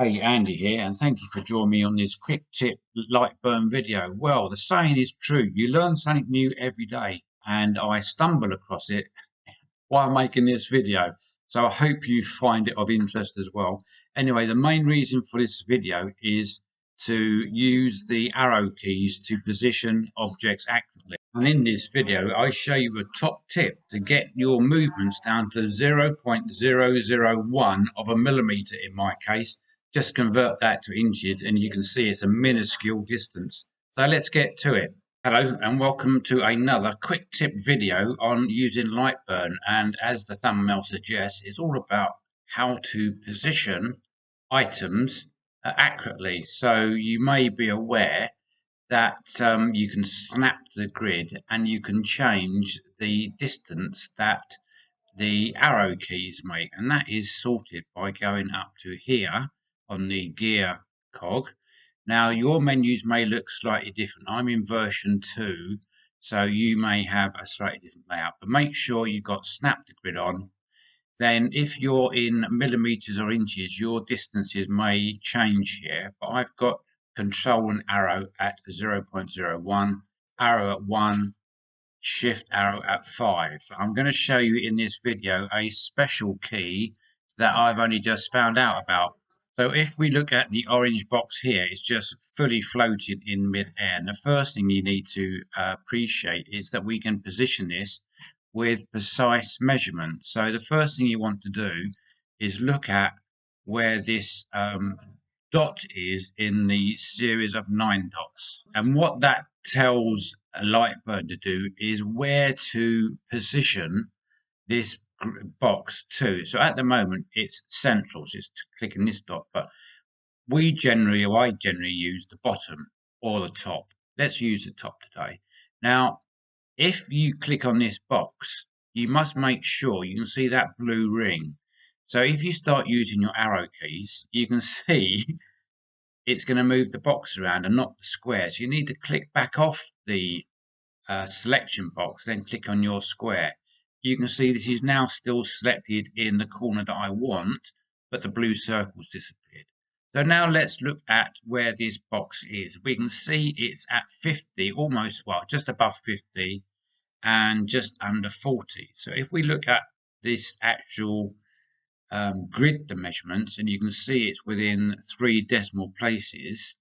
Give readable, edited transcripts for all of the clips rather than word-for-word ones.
Hey, Andy here, and thank you for joining me on this quick tip LightBurn video. Well, the saying is true. You learn something new every day, and I stumble across it while making this video. So I hope you find it of interest as well. Anyway, the main reason for this video is to use the arrow keys to position objects accurately. And in this video, I show you a top tip to get your movements down to 0.001 of a millimeter in my case. Just convert that to inches and you can see it's a minuscule distance. So let's get to it. Hello and welcome to another quick tip video on using LightBurn, and as the thumbnail suggests, it's all about how to position items accurately. So you may be aware that you can snap the grid and you can change the distance that the arrow keys make, and that is sorted by going up to here on the gear cog. Now your menus may look slightly different. I'm in version 2, so you may have a slightly different layout, but make sure you've got snap the grid on. Then if you're in millimeters or inches, your distances may change here, but I've got control and arrow at 0.01, arrow at 1, shift arrow at 5. I'm going to show you in this video a special key that I've only just found out about. So if we look at the orange box here, it's just fully floated in mid-air. And the first thing you need to appreciate is that we can position this with precise measurement. So the first thing you want to do is look at where this dot is in the series of 9 dots. And what that tells a LightBurn to do is where to position this box to. So at the moment it's central, so it's clicking this dot, but I generally use the bottom or the top. Let's use the top today. Now, if you click on this box, you must make sure you can see that blue ring. So if you start using your arrow keys, you can see it's going to move the box around and not the square. So you need to click back off the selection box, then click on your square. You can see this is now still selected in the corner that I want, but the blue circle's disappeared. So now let's look at where this box is. We can see it's at 50, almost, well, just above 50 and just under 40. So if we look at this actual grid the measurements, and you can see it's within 3 decimal places.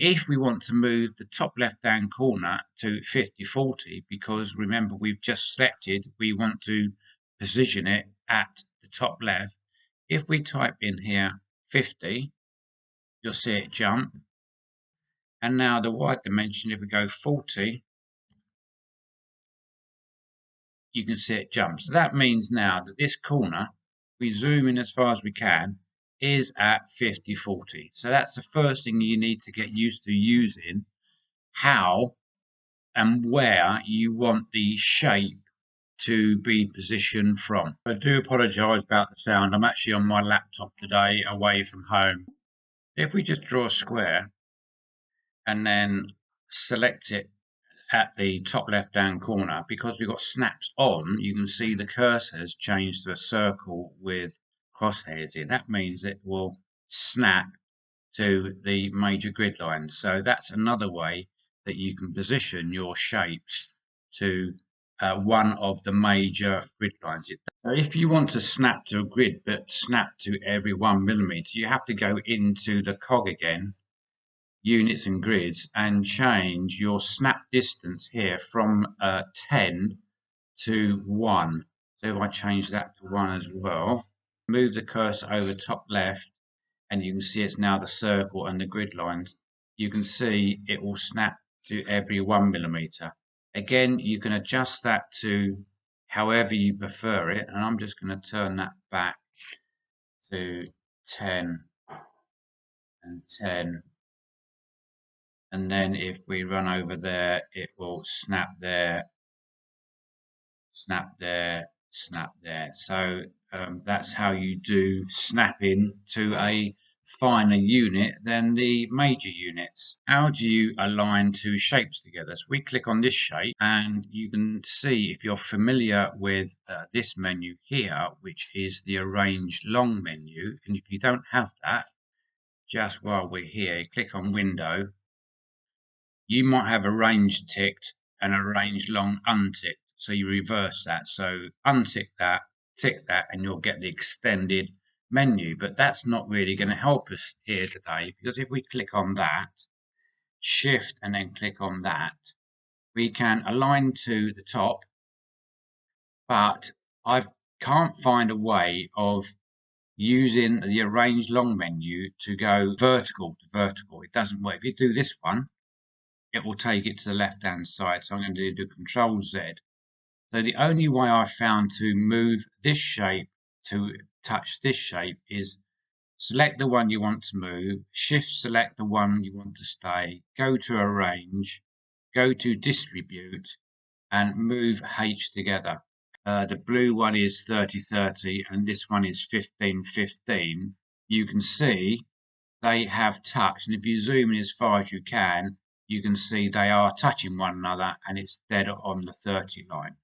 If we want to move the top left hand corner to 50/40, because remember we've just selected we want to position it at the top left, if we type in here 50, you'll see it jump. And now the Y dimension, if we go 40, you can see it jump. So that means now that this corner, we zoom in as far as we can, is at 50/40. So that's the first thing you need to get used to using, how and where you want the shape to be positioned from. I do apologise about the sound. I'm actually on my laptop today away from home. If we just draw a square and then select it at the top left hand corner, because we've got snaps on, you can see the cursor has changed to a circle with crosshairs in. That means it will snap to the major grid lines. So that's another way that you can position your shapes to one of the major grid lines. If you want to snap to a grid but snap to every 1 millimeter, you have to go into the cog again, units and grids, and change your snap distance here from 10 to 1. So if I change that to 1 as well, move the cursor over top left, and you can see it's now the circle and the grid lines. You can see it will snap to every 1 millimeter. Again, you can adjust that to however you prefer it, and I'm just going to turn that back to 10 and 10. And then if we run over there, it will snap there, snap there, snap there. So that's how you do snapping to a finer unit than the major units. How do you align two shapes together? So we click on this shape and you can see, if you're familiar with this menu here, which is the arrange long menu, and if you don't have that, just while we're here, click on Window. You might have arrange ticked and arrange long unticked. So you reverse that. So untick that, tick that, and you'll get the extended menu. But that's not really going to help us here today, because if we click on that, shift and then click on that, we can align to the top, but I can't find a way of using the arrange long menu to go vertical to vertical. It doesn't work. If you do this one, it will take it to the left hand side. So I'm going to do Control Z. So the only way I found to move this shape to touch this shape is select the one you want to move, shift select the one you want to stay, go to arrange, go to distribute, and move H together. The blue one is 30-30 and this one is 15-15. You can see they have touched, and if you zoom in as far as you can see they are touching one another, and it's dead on the 30 line.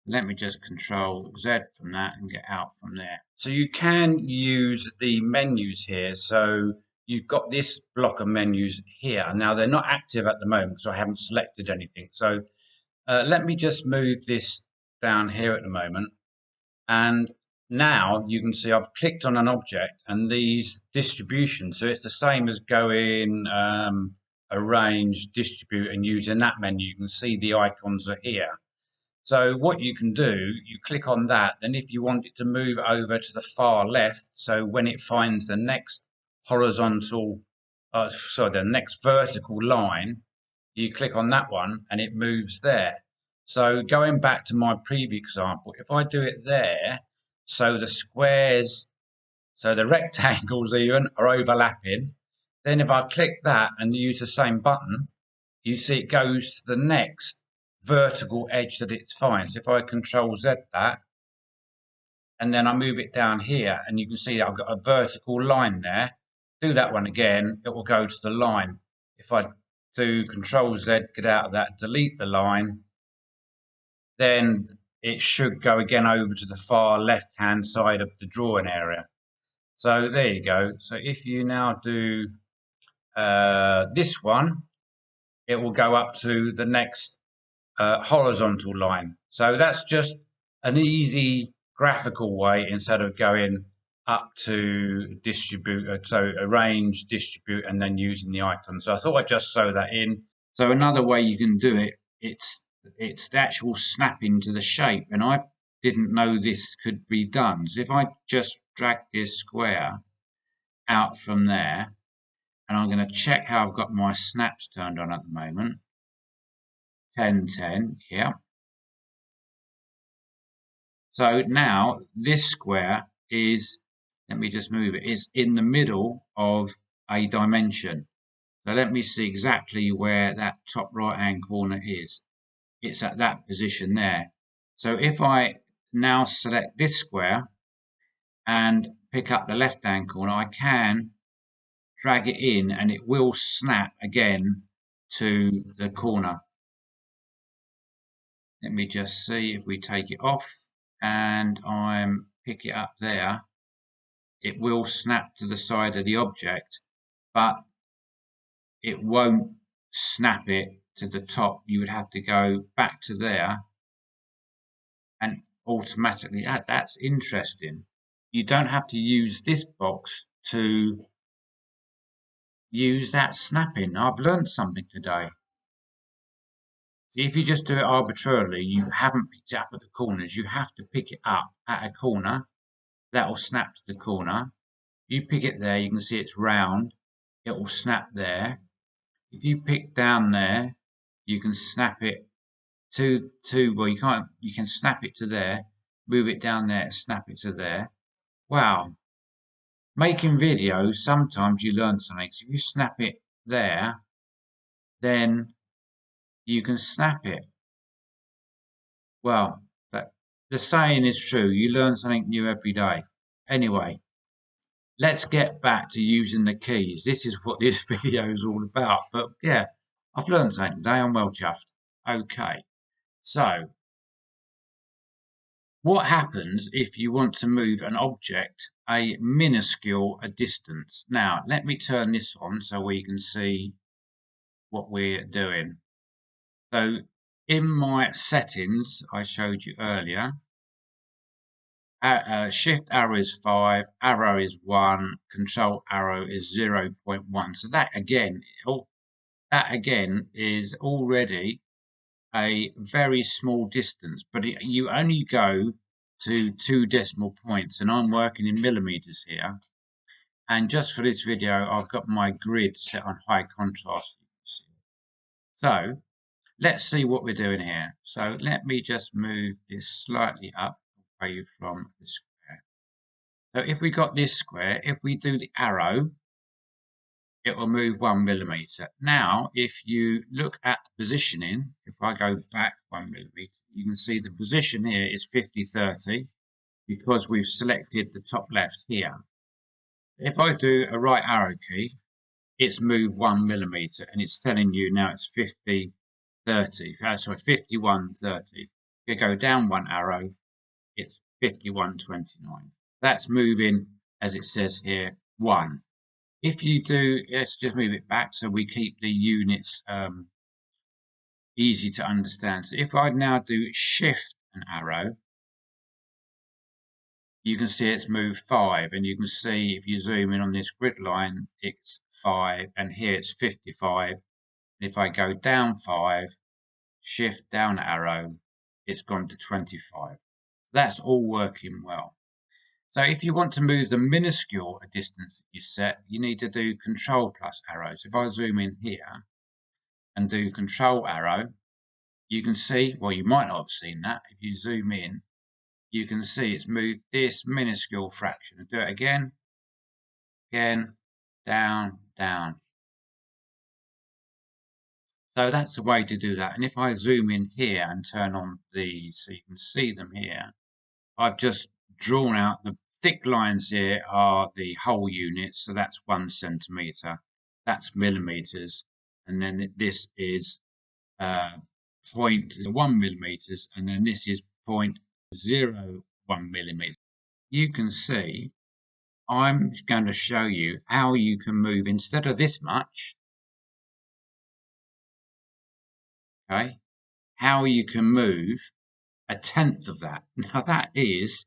Let me just Control Z from that and get out from there. So you can use the menus here. So you've got this block of menus here. Now they're not active at the moment because I haven't selected anything. So let me just move this down here at the moment, and now you can see I've clicked on an object and these distributions, so it's the same as going arrange, distribute, and using that menu. You can see the icons are here. So what you can do, you click on that, then if you want it to move over to the far left, so when it finds the next horizontal, the next vertical line, you click on that one and it moves there. So going back to my previous example, if I do it there, so the squares, so the rectangles even are overlapping, then if I click that and use the same button, you see it goes to the next vertical edge that it finds. If I Control Z that, and then I move it down here, and you can see I've got a vertical line there. Do that one again, it will go to the line. If I do Control Z, get out of that, delete the line, then it should go again over to the far left hand side of the drawing area. So there you go. So if you now do this one, it will go up to the next horizontal line. So that's just an easy graphical way instead of going up to distribute, so arrange, distribute, and then using the icon. So I thought I'd just sew that in. So another way you can do it, it's the actual snapping to the shape, and I didn't know this could be done. So if I just drag this square out from there, and I'm going to check how I've got my snaps turned on at the moment. 10-10, yeah. So now this square is, let me just move it, is in the middle of a dimension. So let me see exactly where that top right hand corner is. It's at that position there. So if I now select this square and pick up the left hand corner, I can drag it in and it will snap again to the corner. Let me just see if we take it off and I'm pick it up there, it will snap to the side of the object, but it won't snap it to the top. You would have to go back to there and automatically add. That's interesting. You don't have to use this box to use that snapping. I've learned something today. See, if you just do it arbitrarily, you haven't picked it up at the corners. You have to pick it up at a corner. That will snap to the corner. You pick it there, you can see it's round. It will snap there. If you pick down there, you can snap it to well, you can snap it to there, move it down there, snap it to there. Wow. Making videos, sometimes you learn something. So if you snap it there, then you can snap it. Well, the saying is true. You learn something new every day. Anyway, let's get back to using the keys. This is what this video is all about. But yeah, I've learned something today. I'm well chuffed. Okay, so What happens if you want to move an object a minuscule distance? Now, let me turn this on so we can see what we're doing. So in my settings I showed you earlier, shift arrow is 5, arrow is 1, control arrow is 0.1. So that again is already a very small distance, but you only go to 2 decimal points, and I'm working in millimeters here. And just for this video, I've got my grid set on high contrast. So let's see what we're doing here. So let me just move this slightly up away from the square. So if we got this square, if we do the arrow, it will move 1 millimeter. Now, if you look at the positioning, if I go back 1 millimeter, you can see the position here is 50-30 because we've selected the top left here. If I do a right arrow key, it's moved 1 millimeter and it's telling you now it's 50-30. Sorry, 51-30. If you go down 1 arrow, it's 51-29. That's moving, as it says here, 1. If you do, let's just move it back so we keep the units easy to understand. So if I now do shift an arrow, you can see it's moved 5, and you can see if you zoom in on this grid line, it's 5, and here it's 55. And if I go down 5, shift down arrow, it's gone to 25. That's all working well. So if you want to move the minuscule distance that you set, you need to do control plus arrows. If I zoom in here and do control arrow, you can see, well, you might not have seen that. If you zoom in, you can see it's moved this minuscule fraction. I'll do it again, down, down. So that's the way to do that. And if I zoom in here and turn on these so you can see them here, I've just drawn out the thick lines here are the whole units, so that's 1 centimeter, that's millimeters, and then this is 0.1 millimeters, and then this is 0.01 millimeters. You can see I'm going to show you how you can move instead of this much, okay, how you can move 1/10 of that. Now that is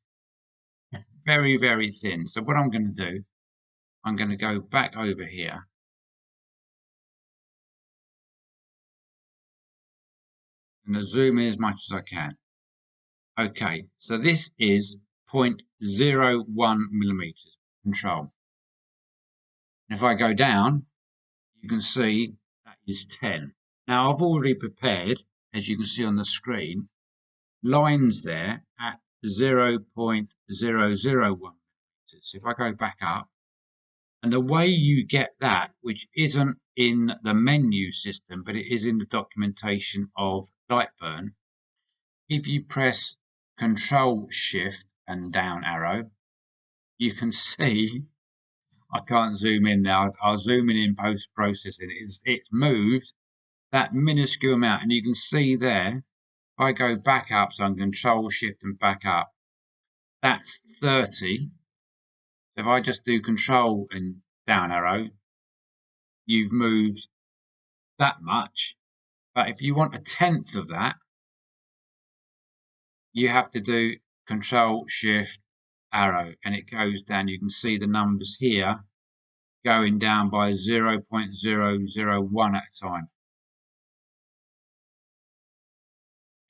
very, very thin. So what I'm going to do, I'm going to go back over here. I'm going to zoom in as much as I can. Okay, so this is 0.01 millimeters control. And if I go down, you can see that is 10. Now I've already prepared, as you can see on the screen, lines there at 0.001 millimeters. If I go back up, and the way you get that, which isn't in the menu system, but it is in the documentation of LightBurn, if you press Control Shift and down arrow, you can see, I can't zoom in now, I'll zoom in post processing, it's moved that minuscule amount, and you can see there, if I go back up, so I'm Control Shift and back up, that's 30. If I just do Control and down arrow, you've moved that much. But if you want 1/10 of that, you have to do Control Shift arrow, and it goes down. You can see the numbers here going down by 0.001 at a time.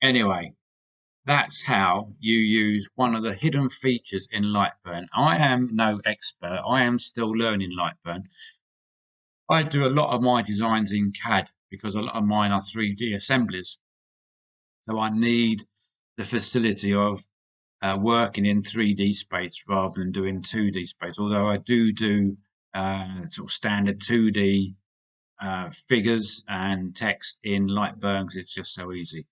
Anyway, that's how you use one of the hidden features in LightBurn. I am no expert. I am still learning LightBurn. I do a lot of my designs in CAD because a lot of mine are 3D assemblies. So I need the facility of working in 3D space rather than doing 2D space. Although I do sort of standard 2D figures and text in LightBurn because it's just so easy.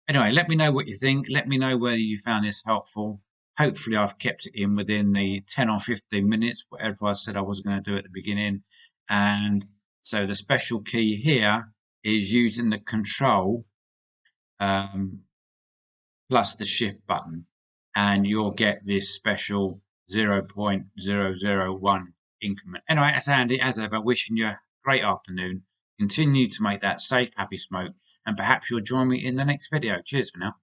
Anyway, let me know what you think. Let me know whether you found this helpful. Hopefully I've kept it in within the 10 or 15 minutes, whatever I said I was going to do at the beginning. And so the special key here is using the control plus the shift button. and you'll get this special 0.001 increment. Anyway, that's Andy, as ever, wishing you a great afternoon. Continue to make that safe, happy smoke, and perhaps you'll join me in the next video. Cheers for now.